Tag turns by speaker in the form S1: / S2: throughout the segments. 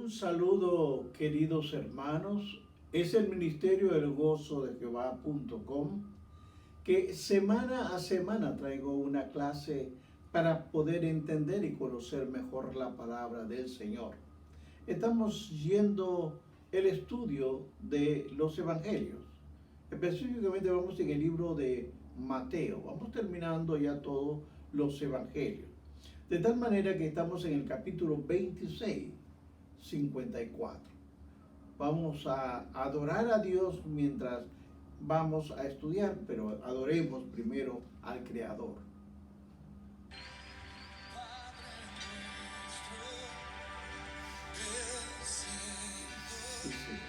S1: Un saludo, queridos hermanos. Es el Ministerio del Gozo de Jehová.com que semana a semana traigo una clase para poder entender y conocer mejor la palabra del Señor. Estamos yendo el estudio de los evangelios. Específicamente vamos en el libro de Mateo. Vamos terminando ya todos los evangelios. De tal manera que estamos en el capítulo 26, 54. Vamos a adorar a Dios mientras vamos a estudiar, pero adoremos primero al Creador. Sí, Señor. Sí, Señor.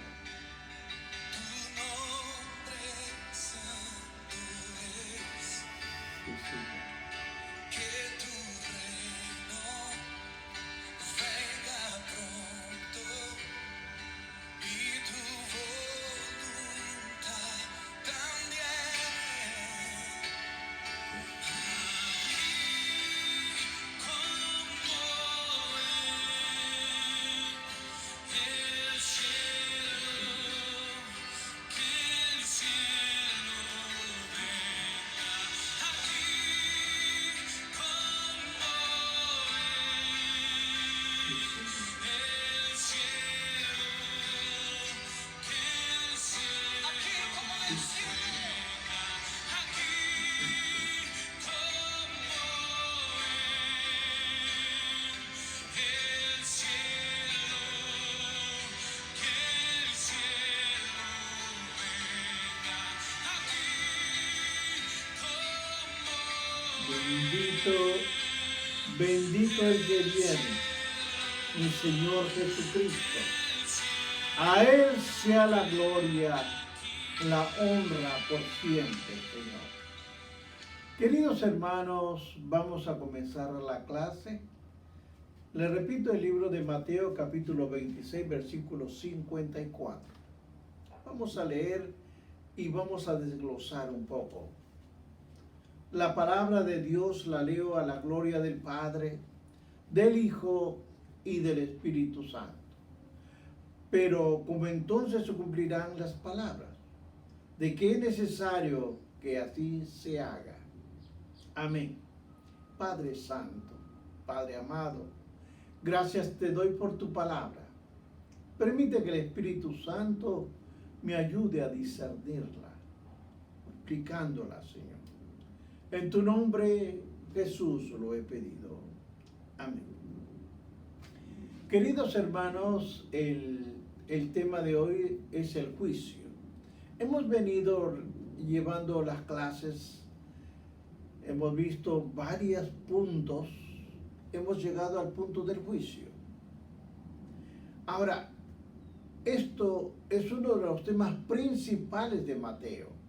S1: Bendito el que viene, mi Señor Jesucristo. A Él sea la gloria, la honra por siempre, Señor. Queridos hermanos, vamos a comenzar la clase. Les repito el libro de Mateo, capítulo 26, versículo 54. Vamos a leer y vamos a desglosar un poco. La palabra de Dios la leo a la gloria del Padre, del Hijo y del Espíritu Santo. Pero como entonces se cumplirán las palabras de que es necesario que así se haga. Amén. Padre Santo, Padre amado, gracias te doy por tu palabra. Permite que el Espíritu Santo me ayude a discernirla, explicándola, Señor. En tu nombre, Jesús, lo he pedido. Amén. Queridos hermanos, el tema de hoy es el juicio. Hemos venido llevando las clases, hemos visto varios puntos, hemos llegado al punto del juicio. Ahora, esto es uno de los temas principales de Mateo.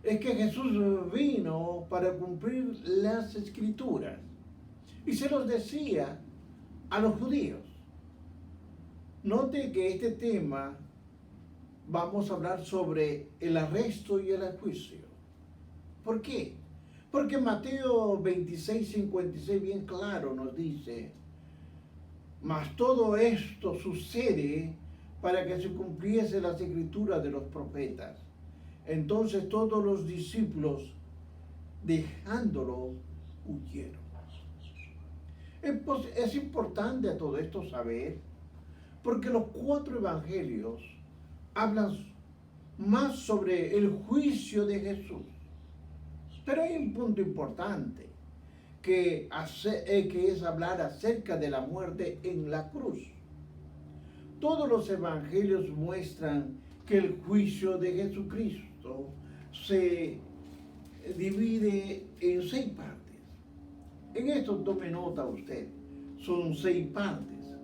S1: Es que Jesús vino para cumplir las Escrituras y se los decía a los judíos. Note que este tema vamos a hablar sobre el arresto y el juicio. ¿Por qué? Porque Mateo 26, 56 bien claro nos dice: mas todo esto sucede para que se cumpliese las Escrituras de los profetas. Entonces todos los discípulos, dejándolo, huyeron. Es importante a todo esto saber, porque los 4 evangelios hablan más sobre el juicio de Jesús. Pero hay un punto importante, que es hablar acerca de la muerte en la cruz. Todos los evangelios muestran que el juicio de Jesucristo se divide en 6 partes. En esto tome nota usted, son 6 partes.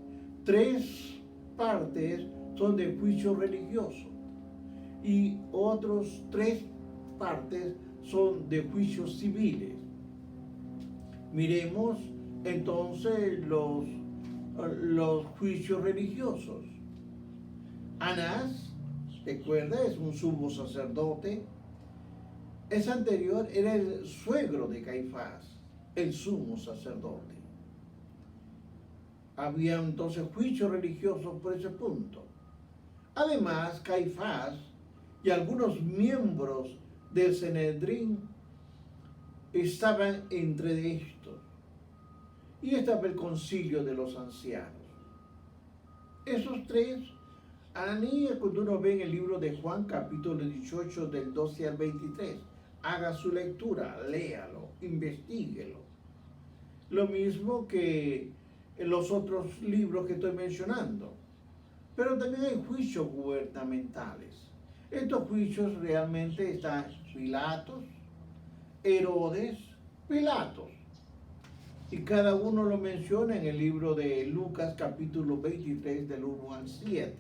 S1: 3 partes son de juicio religioso y otros 3 partes son de juicios civiles. Miremos entonces los juicios religiosos. Anás, recuerda, es un sumo sacerdote. Es anterior, era el suegro de Caifás, el sumo sacerdote. Había entonces juicio religioso por ese punto. Además, Caifás y algunos miembros del Sanedrín estaban entre estos. Y estaba el concilio de los ancianos. Esos tres, Ananías, cuando uno ve en el libro de Juan, capítulo 18, del 12 al 23, haga su lectura, léalo, investíguelo. Lo mismo que en los otros libros que estoy mencionando. Pero también hay juicios gubernamentales. Estos juicios realmente están Pilatos, Herodes, Pilatos. Y cada uno lo menciona en el libro de Lucas, capítulo 23, del 1 al 7.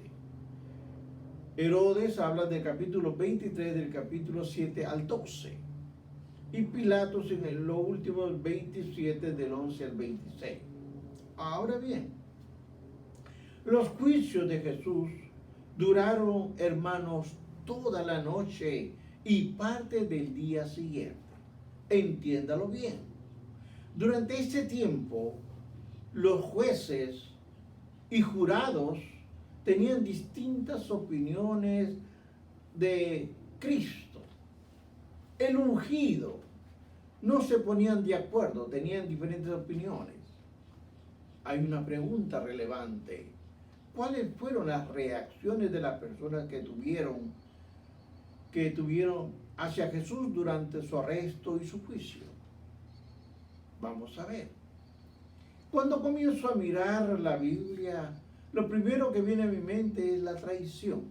S1: Herodes habla del capítulo 23, del capítulo 7 al 12. Y Pilatos en los últimos 27, del 11 al 26. Ahora bien, los juicios de Jesús duraron, hermanos, toda la noche y parte del día siguiente. Entiéndalo bien. Durante este tiempo, los jueces y jurados tenían distintas opiniones de Cristo. El ungido, no se ponían de acuerdo, tenían diferentes opiniones. Hay una pregunta relevante. ¿Cuáles fueron las reacciones de las personas que tuvieron hacia Jesús durante su arresto y su juicio? Vamos a ver. Cuando comienzo a mirar la Biblia, lo primero que viene a mi mente es la traición.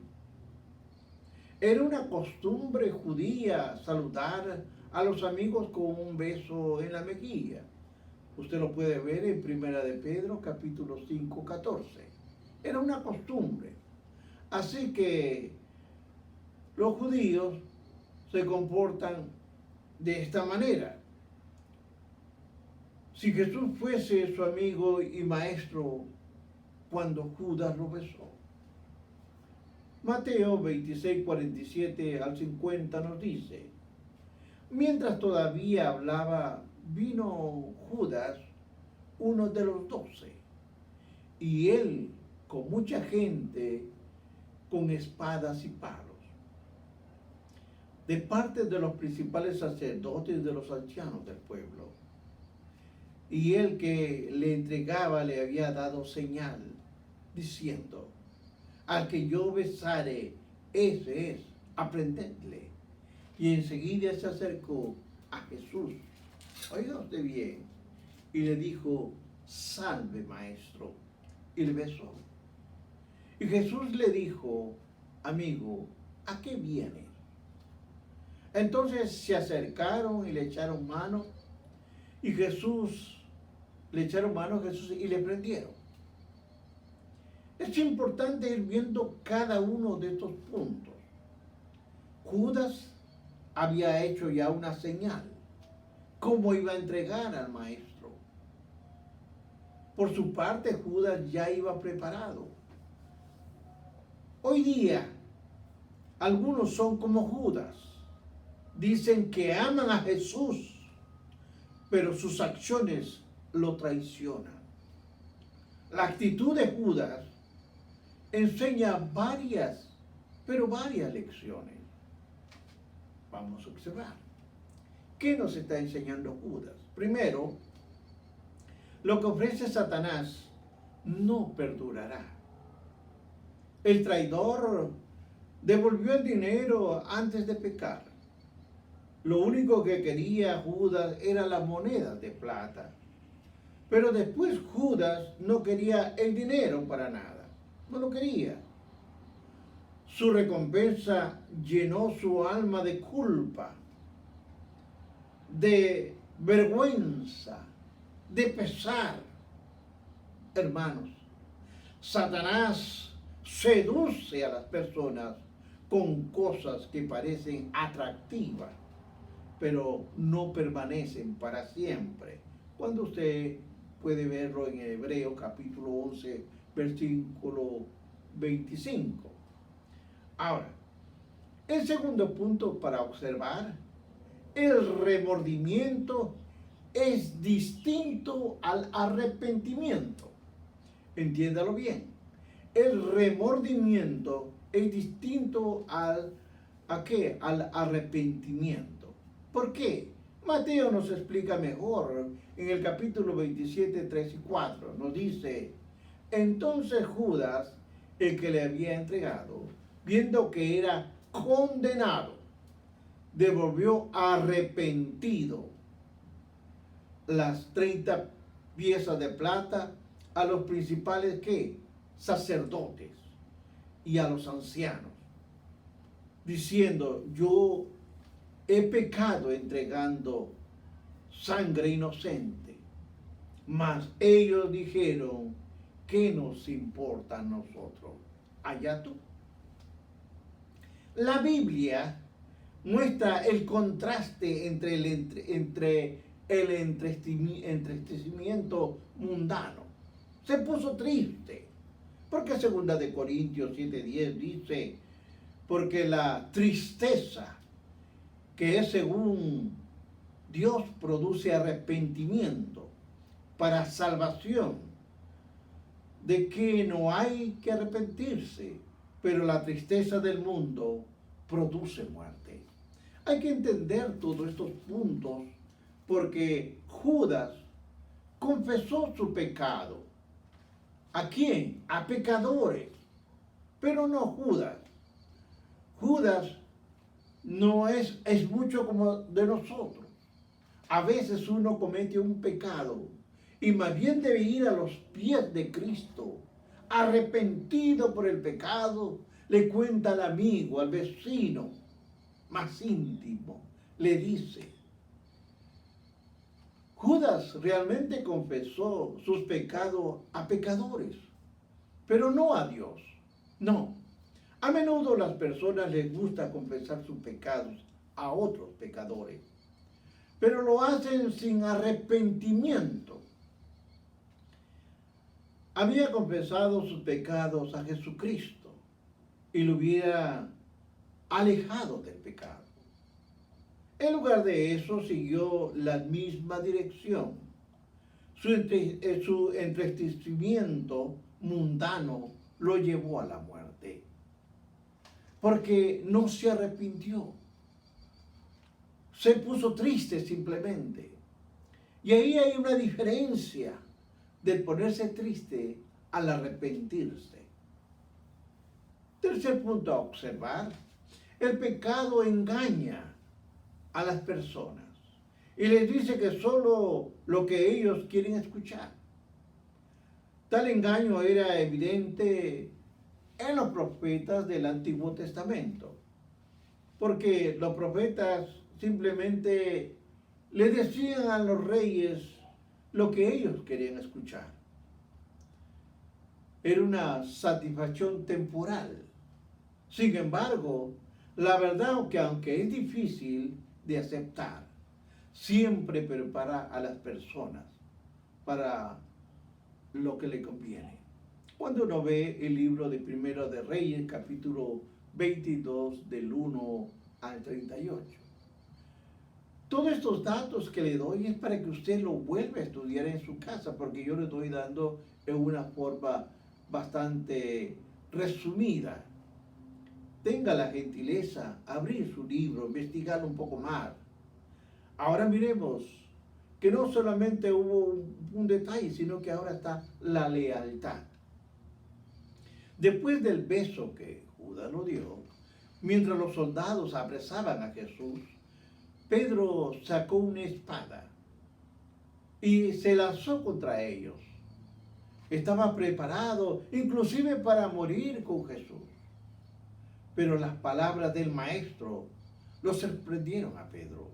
S1: Era una costumbre judía saludar a los amigos con un beso en la mejilla. Usted lo puede ver en Primera de Pedro, capítulo 5, 14. Era una costumbre. Así que los judíos se comportan de esta manera. Si Jesús fuese su amigo y maestro cuando Judas lo besó. Mateo 26, 47 al 50 nos dice: mientras todavía hablaba, vino Judas, uno de los 12, y él, con mucha gente, con espadas y palos, de parte de los principales sacerdotes y de los ancianos del pueblo. Y el que le entregaba le había dado señal, diciendo: al que yo besare, ese es, aprendedle. Y enseguida se acercó a Jesús, oiga usted bien, y le dijo: salve, maestro, y le besó. Y Jesús le dijo: amigo, ¿a qué vienes? Entonces se acercaron y le echaron mano, y le echaron mano a Jesús y le prendieron. Es importante ir viendo cada uno de estos puntos. Judas había hecho ya una señal, cómo iba a entregar al maestro. Por su parte, Judas ya iba preparado. Hoy día, algunos son como Judas. Dicen que aman a Jesús, pero sus acciones lo traicionan. La actitud de Judas enseña varias lecciones. Vamos a observar. ¿Qué nos está enseñando Judas? Primero, lo que ofrece Satanás no perdurará. El traidor devolvió el dinero antes de pecar. Lo único que quería Judas era la moneda de plata. Pero después Judas no quería el dinero para nada. No lo quería. Su recompensa llenó su alma de culpa, de vergüenza, de pesar. Hermanos, Satanás seduce a las personas con cosas que parecen atractivas, pero no permanecen para siempre. Cuando usted puede verlo en Hebreos capítulo 11, versículo 25. Ahora, el segundo punto para observar: el remordimiento es distinto al arrepentimiento. entiéndalo bien. El remordimiento es distinto ¿a qué? Al arrepentimiento. ¿Por qué? Mateo nos explica mejor en el capítulo 27, 3 y 4. Nos dice, entonces Judas, el que le había entregado, viendo que era condenado, devolvió arrepentido las 30 piezas de plata a los principales ¿qué? Sacerdotes y a los ancianos, diciendo, yo he pecado entregando sangre inocente. Mas ellos dijeron, ¿qué nos importa a nosotros? Allá tú. La Biblia muestra el contraste entre el entristecimiento mundano. Se puso triste, porque 2 Corintios 7:10 dice, porque la tristeza, que es según Dios, produce arrepentimiento para salvación, de que no hay que arrepentirse, pero la tristeza del mundo produce muerte. Hay que entender todos estos puntos porque Judas confesó su pecado. ¿A quién? A pecadores, pero no Judas. Judas no es mucho como de nosotros. A veces uno comete un pecado y más bien debe ir a los pies de Cristo, arrepentido por el pecado, le cuenta al amigo, al vecino más íntimo, le dice. Judas realmente confesó sus pecados a pecadores, pero no a Dios. No. A menudo las personas les gusta confesar sus pecados a otros pecadores, pero lo hacen sin arrepentimiento. Había confesado sus pecados a Jesucristo y lo hubiera alejado del pecado. En lugar de eso, siguió la misma dirección. Su entristecimiento mundano lo llevó a la muerte, porque no se arrepintió. Se puso triste simplemente. Y ahí hay una diferencia del ponerse triste al arrepentirse. Tercer punto a observar: el pecado engaña a las personas y les dice que solo lo que ellos quieren escuchar. Tal engaño era evidente en los profetas del Antiguo Testamento, porque los profetas simplemente le decían a los reyes lo que ellos querían escuchar. Era una satisfacción temporal. Sin embargo, la verdad que aunque es difícil de aceptar, siempre prepara a las personas para lo que le conviene. Cuando uno ve el libro de Primero de Reyes, capítulo 22, del 1 al 38. Todos estos datos que le doy es para que usted lo vuelva a estudiar en su casa, porque yo le estoy dando en una forma bastante resumida. Tenga la gentileza, abrir su libro, investigarlo un poco más. Ahora miremos que no solamente hubo un detalle, sino que ahora está la lealtad. Después del beso que Judas lo dio, mientras los soldados apresaban a Jesús, Pedro sacó una espada y se lanzó contra ellos. Estaba preparado inclusive para morir con Jesús. Pero las palabras del maestro lo sorprendieron a Pedro.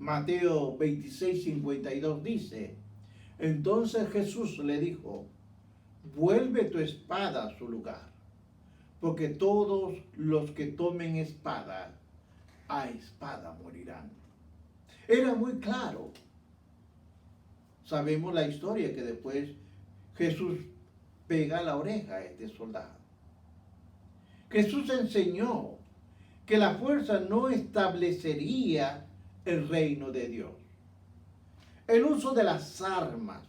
S1: Mateo 26:52 dice, entonces Jesús le dijo, vuelve tu espada a su lugar, porque todos los que tomen espada, a espada morirán. Era muy claro. Sabemos la historia que después Jesús pega la oreja a este soldado. Jesús enseñó que la fuerza no establecería el reino de Dios. El uso de las armas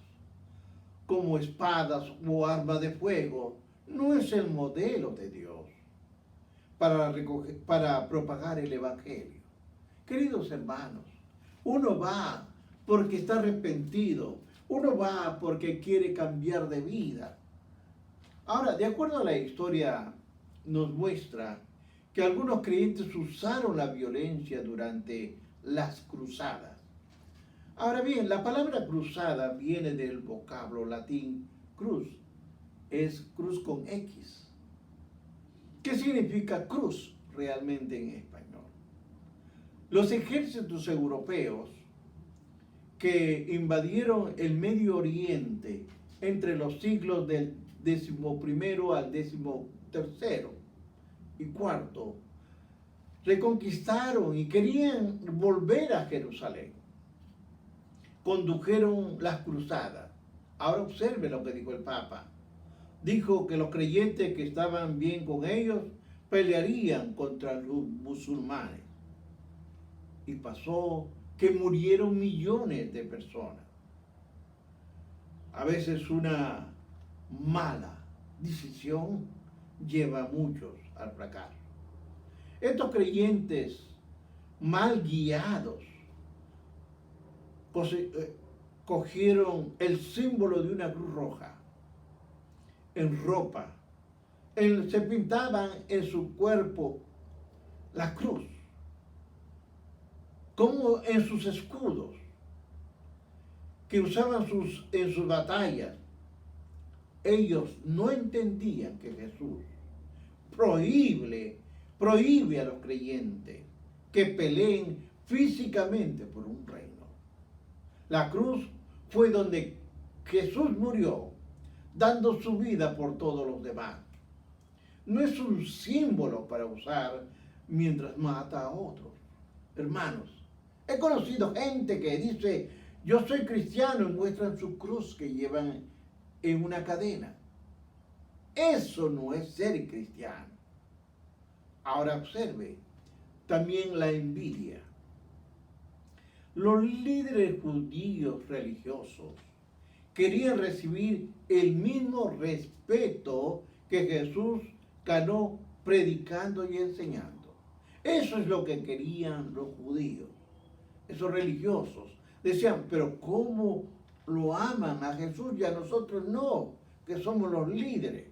S1: como espadas o armas de fuego, no es el modelo de Dios para propagar el Evangelio. Queridos hermanos, uno va porque está arrepentido, uno va porque quiere cambiar de vida. Ahora, de acuerdo a la historia, nos muestra que algunos creyentes usaron la violencia durante las cruzadas. Ahora bien, la palabra cruzada viene del vocablo latín cruz, es cruz con X. ¿Qué significa cruz realmente en español? Los ejércitos europeos que invadieron el Medio Oriente entre los siglos del XI al XIII y IV, reconquistaron y querían volver a Jerusalén. Condujeron las cruzadas. Ahora observe lo que dijo el Papa. Dijo que los creyentes que estaban bien con ellos pelearían contra los musulmanes. Y pasó que murieron millones de personas. A veces una mala decisión lleva a muchos al fracaso. Estos creyentes mal guiados cogieron el símbolo de una cruz roja en ropa, se pintaban en su cuerpo la cruz, como en sus escudos que usaban en sus batallas. Ellos no entendían que Jesús prohíbe a los creyentes que peleen físicamente por un reino. La cruz fue donde Jesús murió, dando su vida por todos los demás. No es un símbolo para usar mientras mata a otros. Hermanos, he conocido gente que dice, yo soy cristiano, y muestran su cruz que llevan en una cadena. Eso no es ser cristiano. Ahora observe, también la envidia. Los líderes judíos religiosos querían recibir el mismo respeto que Jesús ganó predicando y enseñando. Eso es lo que querían los judíos, esos religiosos. Decían, pero ¿cómo lo aman a Jesús y a nosotros no, que somos los líderes?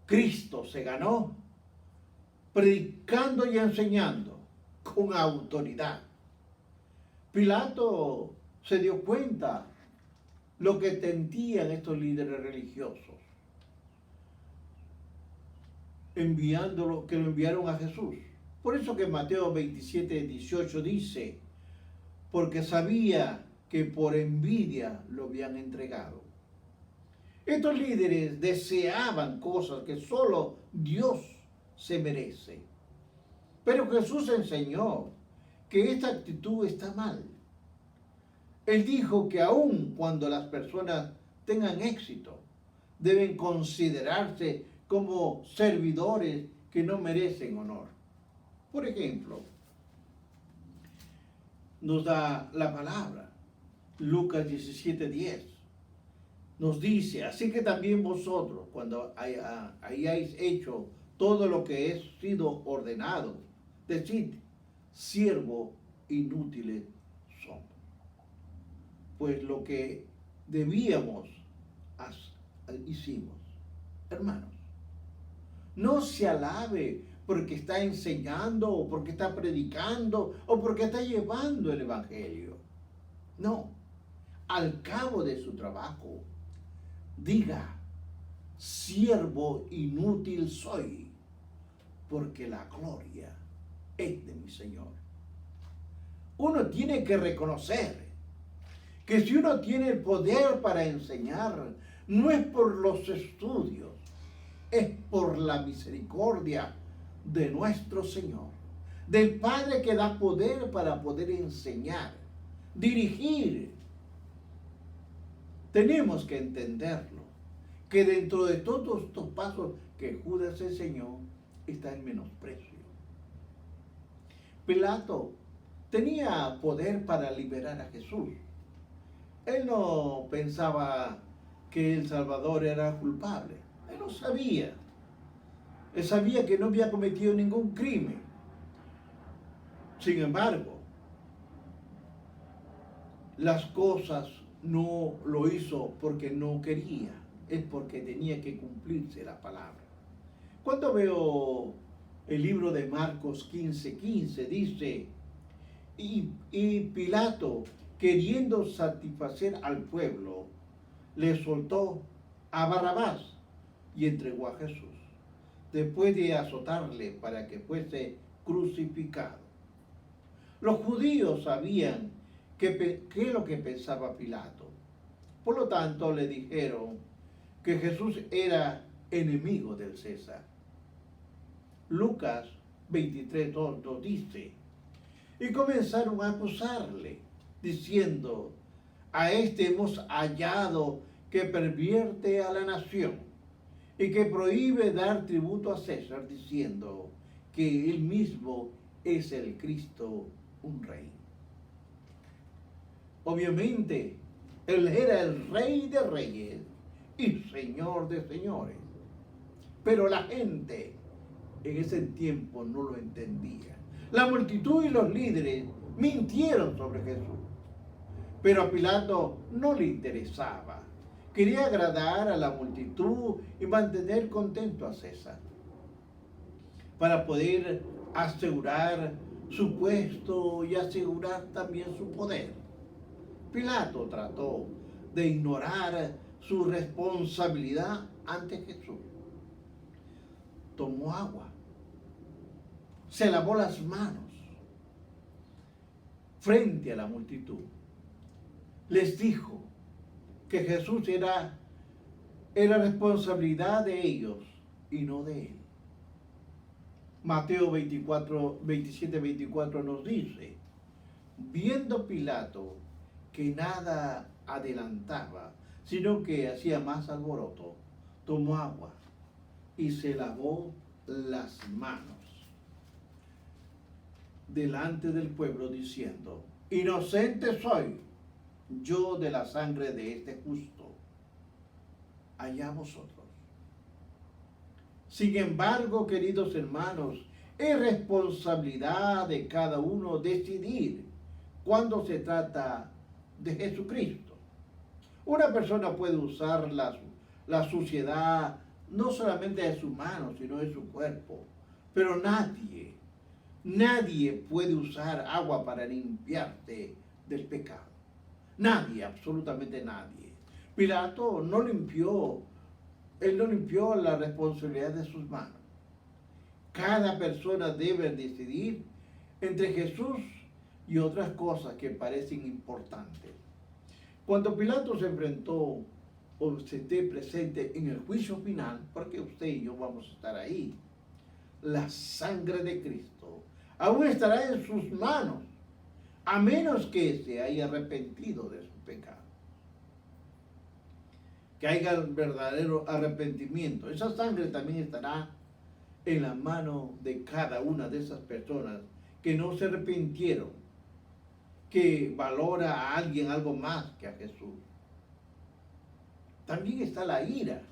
S1: Cristo se ganó predicando y enseñando con autoridad. Pilato se dio cuenta lo que sentían estos líderes religiosos, que lo enviaron a Jesús. Por eso que Mateo 27:18 dice, porque sabía que por envidia lo habían entregado. Estos líderes deseaban cosas que solo Dios se merece. Pero Jesús enseñó que esta actitud está mal. Él dijo que aun cuando las personas tengan éxito, deben considerarse como servidores que no merecen honor. Por ejemplo, nos da la palabra, Lucas 17:10. Nos dice, así que también vosotros, cuando hayáis hecho todo lo que es sido ordenado, decid, siervo inútiles somos. Pues lo que debíamos, hicimos. Hermanos, no se alabe porque está enseñando, o porque está predicando, o porque está llevando el Evangelio. No, al cabo de su trabajo, diga, siervo inútil soy, porque la gloria es de mi Señor. Uno tiene que reconocer que si uno tiene el poder para enseñar, no es por los estudios, es por la misericordia de nuestro Señor, del Padre que da poder para poder enseñar, dirigir. Tenemos que entenderlo, que dentro de todos estos pasos que Judas enseñó está el menosprecio. Pilato tenía poder para liberar a Jesús, Él no pensaba que el Salvador era culpable. Él lo sabía. Él sabía que no había cometido ningún crimen. Sin embargo, las cosas no lo hizo porque no quería, es porque tenía que cumplirse la palabra. Cuando veo el libro de Marcos 15:15, dice, y Pilato, queriendo satisfacer al pueblo, le soltó a Barrabás y entregó a Jesús, después de azotarle para que fuese crucificado. Los judíos sabían qué es lo que pensaba Pilato. Por lo tanto, le dijeron que Jesús era enemigo del César. Lucas 23:2 nos dice, y comenzaron a acusarle, diciendo, a este hemos hallado que pervierte a la nación y que prohíbe dar tributo a César, diciendo que él mismo es el Cristo, un rey. Obviamente, él era el rey de reyes y señor de señores. Pero la gente en ese tiempo no lo entendía. La multitud y los líderes mintieron sobre Jesús. Pero a Pilato no le interesaba. Quería agradar a la multitud y mantener contento a César, para poder asegurar su puesto y asegurar también su poder. Pilato trató de ignorar su responsabilidad ante Jesús. Tomó agua, se lavó las manos frente a la multitud. Les dijo que Jesús era responsabilidad de ellos y no de él. Mateo 27:24 nos dice, viendo Pilato que nada adelantaba, sino que hacía más alboroto, tomó agua y se lavó las manos delante del pueblo, diciendo, inocente soy yo de la sangre de este justo, allá vosotros. Sin embargo, queridos hermanos, es responsabilidad de cada uno decidir cuando se trata de Jesucristo. Una persona puede usar la suciedad no solamente de sus manos, sino de su cuerpo, pero nadie puede usar agua para limpiarte del pecado. Nadie, absolutamente nadie. Pilato no limpió la responsabilidad de sus manos. Cada persona debe decidir entre Jesús y otras cosas que parecen importantes. Cuando Pilato se enfrentó o se esté presente en el juicio final, porque usted y yo vamos a estar ahí, la sangre de Cristo aún estará en sus manos, a menos que se haya arrepentido de su pecado. Que haya verdadero arrepentimiento. Esa sangre también estará en la mano de cada una de esas personas que no se arrepintieron, que valora a alguien algo más que a Jesús. También está la ira.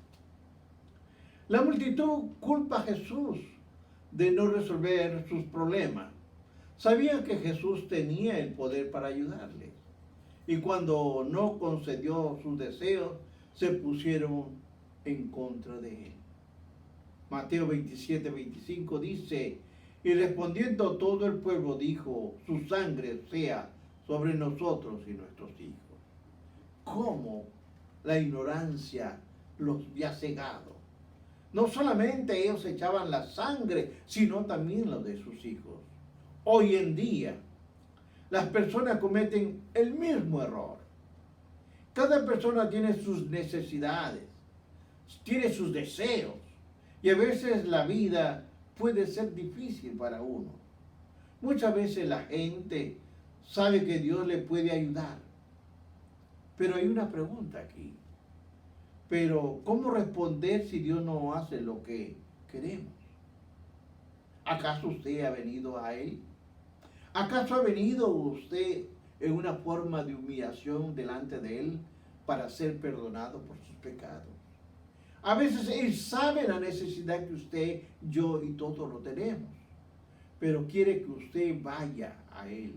S1: La multitud culpa a Jesús de no resolver sus problemas. Sabían que Jesús tenía el poder para ayudarles. Y cuando no concedió sus deseos, se pusieron en contra de él. Mateo 27:25 dice, y respondiendo todo el pueblo dijo, su sangre sea sobre nosotros y nuestros hijos. ¿Cómo la ignorancia los había cegado? No solamente ellos echaban la sangre, sino también la de sus hijos. Hoy en día, las personas cometen el mismo error. Cada persona tiene sus necesidades, tiene sus deseos, y a veces la vida puede ser difícil para uno. Muchas veces la gente sabe que Dios le puede ayudar, pero hay una pregunta aquí. Pero, ¿cómo responder si Dios no hace lo que queremos? ¿Acaso usted ha venido a Él? ¿Acaso ha venido usted en una forma de humillación delante de Él para ser perdonado por sus pecados. A veces Él sabe la necesidad que usted, yo y todos lo tenemos, pero quiere que usted vaya a Él,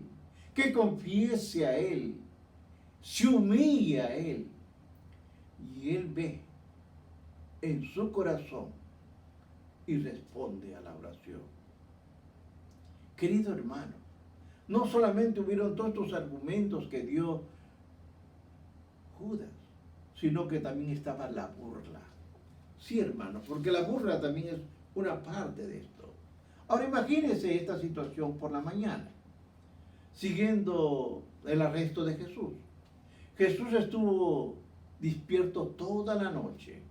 S1: que confiese a Él, se humille a Él, y Él ve en su corazón y responde a la oración. Querido hermano, no solamente hubieron todos estos argumentos que dio Judas, sino que también estaba la burla. Sí, hermano, porque la burla también es una parte de esto. Ahora imagínense esta situación por la mañana, siguiendo el arresto de Jesús. Jesús estuvo despierto toda la noche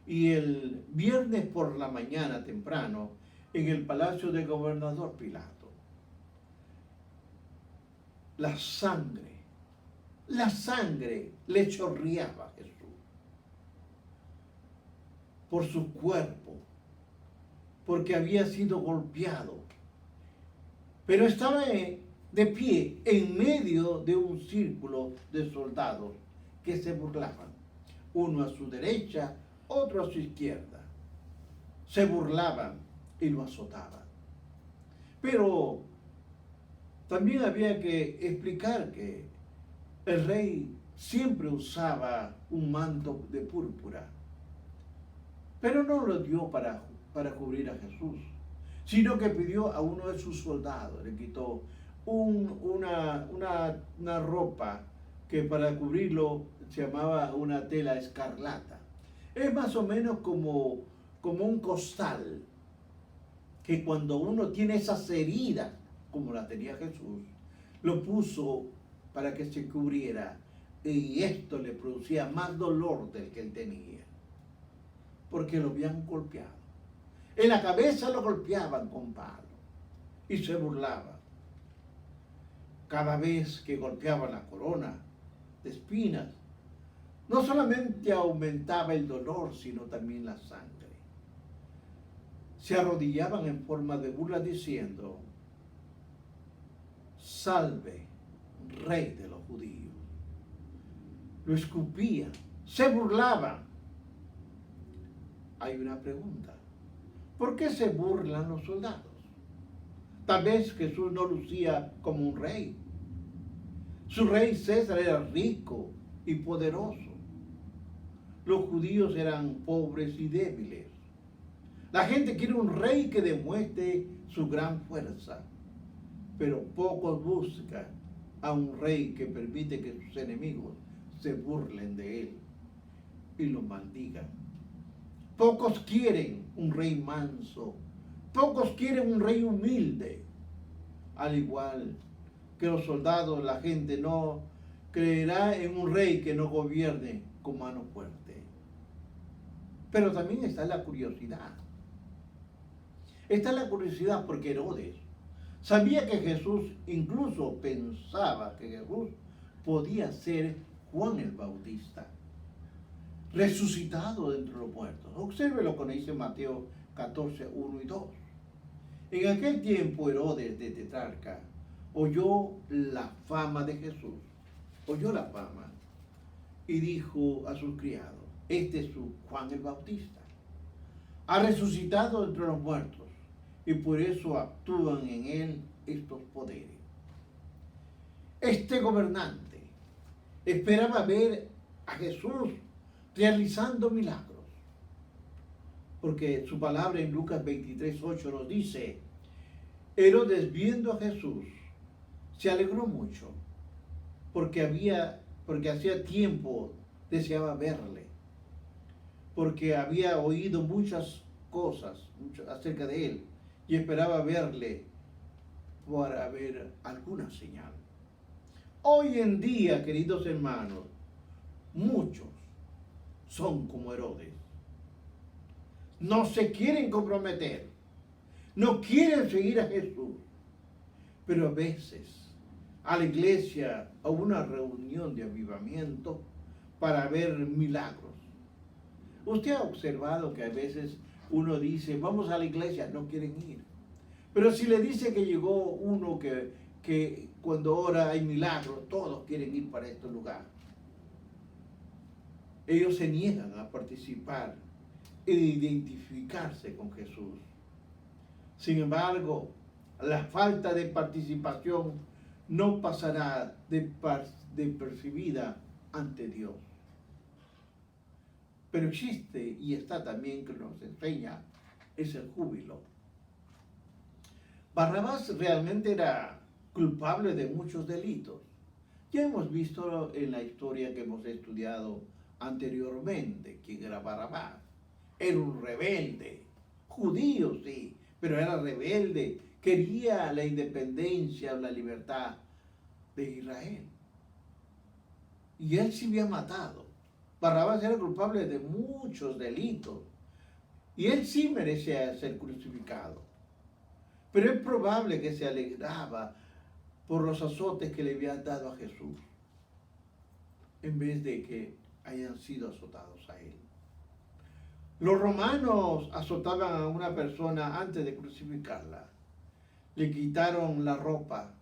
S1: y el viernes por la mañana temprano en el palacio del gobernador Pilato, la sangre le chorreaba a Jesús por su cuerpo, porque había sido golpeado, pero estaba de pie en medio de un círculo de soldados que se burlaban, uno a su derecha, otro a su izquierda. Se burlaban y lo azotaban. Pero también había que explicar que el rey siempre usaba un manto de púrpura, pero no lo dio para cubrir a Jesús, sino que pidió a uno de sus soldados, le quitó una ropa que para cubrirlo se llamaba una tela escarlata. Es más o menos como un costal, que cuando uno tiene esas heridas, como la tenía Jesús, lo puso para que se cubriera, y esto le producía más dolor del que él tenía, porque lo habían golpeado. En la cabeza lo golpeaban con palo y se burlaban. Cada vez que golpeaban la corona de espinas, no solamente aumentaba el dolor, sino también la sangre. Se arrodillaban en forma de burla diciendo: salve, rey de los judíos. Lo escupían, se burlaban. Hay una pregunta: ¿por qué se burlan los soldados? Tal vez Jesús no lucía como un rey. Su rey César era rico y poderoso. Los judíos eran pobres y débiles. La gente quiere un rey que demuestre su gran fuerza, pero pocos buscan a un rey que permite que sus enemigos se burlen de él y lo maldigan. Pocos quieren un rey manso, pocos quieren un rey humilde. Al igual que los soldados, la gente no creerá en un rey que no gobierne con mano fuerte. Pero también está la curiosidad. Está la curiosidad porque Herodes sabía que Jesús, incluso pensaba que Jesús podía ser Juan el Bautista, resucitado de entre los muertos. Observe lo que dice Mateo 14, 1 y 2. En aquel tiempo Herodes de tetrarca oyó la fama de Jesús, y dijo a sus criados: este es su Juan el Bautista, ha resucitado entre los muertos, y por eso actúan en él estos poderes. Este gobernante esperaba ver a Jesús realizando milagros, porque su palabra en Lucas 23:8 nos dice: Herodes, viendo a Jesús, se alegró mucho, porque hacía tiempo deseaba verle, porque había oído muchas cosas acerca de él y esperaba verle para ver alguna señal. Hoy en día, queridos hermanos, muchos son como Herodes. No se quieren comprometer, no quieren seguir a Jesús, pero a veces a la iglesia o una reunión de avivamiento para ver milagros. Usted ha observado que a veces uno dice: vamos a la iglesia, no quieren ir. Pero si le dice que llegó uno que que cuando ahora hay milagros, todos quieren ir para este lugar. Ellos se niegan a participar e identificarse con Jesús. Sin embargo, la falta de participación no pasará despercibida ante Dios. Pero existe y está también que nos enseña es el júbilo. Barrabás realmente era culpable de muchos delitos. Ya hemos visto en la historia que hemos estudiado anteriormente quién era Barrabás. Era un rebelde, judío sí, pero era rebelde, quería la independencia o la libertad de Israel. Y él sí había matado. Barrabás era culpable de muchos delitos. Y él sí merecía ser crucificado. Pero es probable que se alegraba por los azotes que le habían dado a Jesús, en vez de que hayan sido azotados a él. Los romanos azotaban a una persona antes de crucificarla. Le quitaron la ropa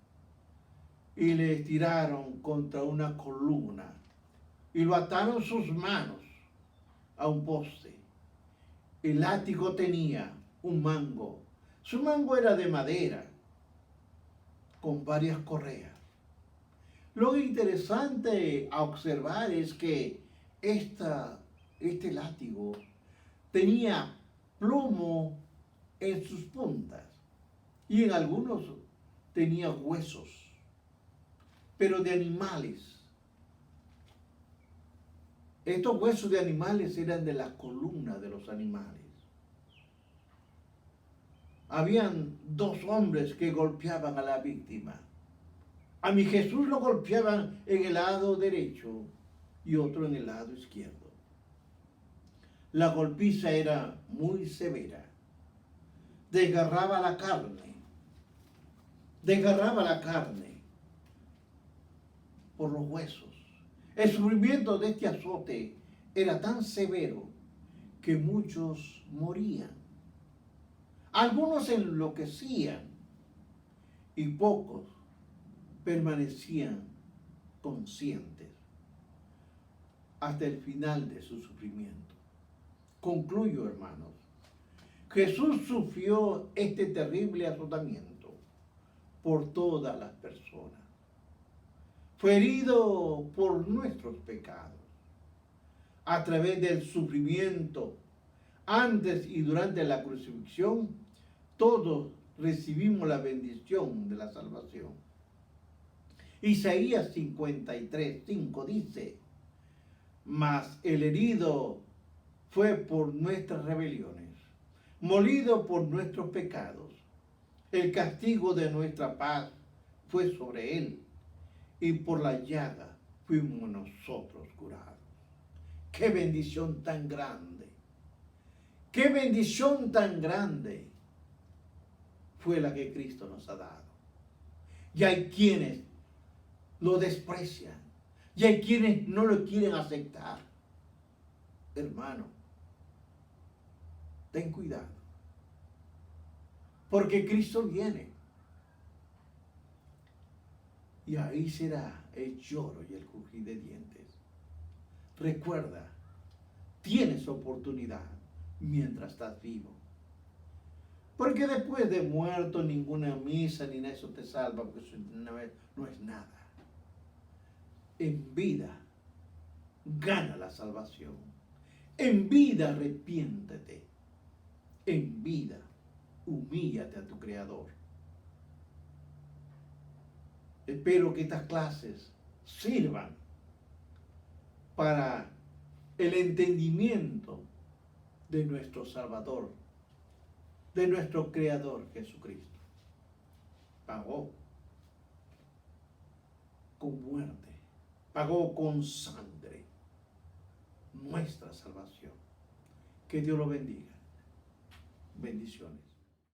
S1: y le tiraron contra una columna y lo ataron sus manos a un poste. El látigo tenía un mango. Su mango era de madera con varias correas. Lo interesante a observar es que este látigo tenía plomo en sus puntas y en algunos tenía huesos, pero de animales. Estos huesos de animales eran de la columna de los animales. Habían dos hombres que golpeaban a la víctima. A mi Jesús lo golpeaban en el lado derecho y otro en el lado izquierdo. La golpiza era muy severa. Desgarraba la carne por los huesos. El sufrimiento de este azote era tan severo que muchos morían. Algunos enloquecían y pocos permanecían conscientes hasta el final de su sufrimiento. Concluyo, hermanos. Jesús sufrió este terrible azotamiento por todas las personas. Fue herido por nuestros pecados. A través del sufrimiento, antes y durante la crucifixión, todos recibimos la bendición de la salvación. Isaías 53:5 dice: mas el herido fue por nuestras rebeliones, molido por nuestros pecados. El castigo de nuestra paz fue sobre él, y por la llaga fuimos nosotros curados. ¡Qué bendición tan grande! ¡Qué bendición tan grande fue la que Cristo nos ha dado! Y hay quienes lo desprecian, y hay quienes no lo quieren aceptar. Hermano, ten cuidado, porque Cristo viene. Y ahí será el lloro y el crujir de dientes. Recuerda, tienes oportunidad mientras estás vivo. Porque después de muerto ninguna misa ni eso te salva, porque eso no es nada. En vida, gana la salvación. En vida, arrepiéntete. En vida, humíllate a tu Creador. Espero que estas clases sirvan para el entendimiento de nuestro Salvador, de nuestro Creador Jesucristo. Pagó con muerte, pagó con sangre nuestra salvación. Que Dios lo bendiga. Bendiciones.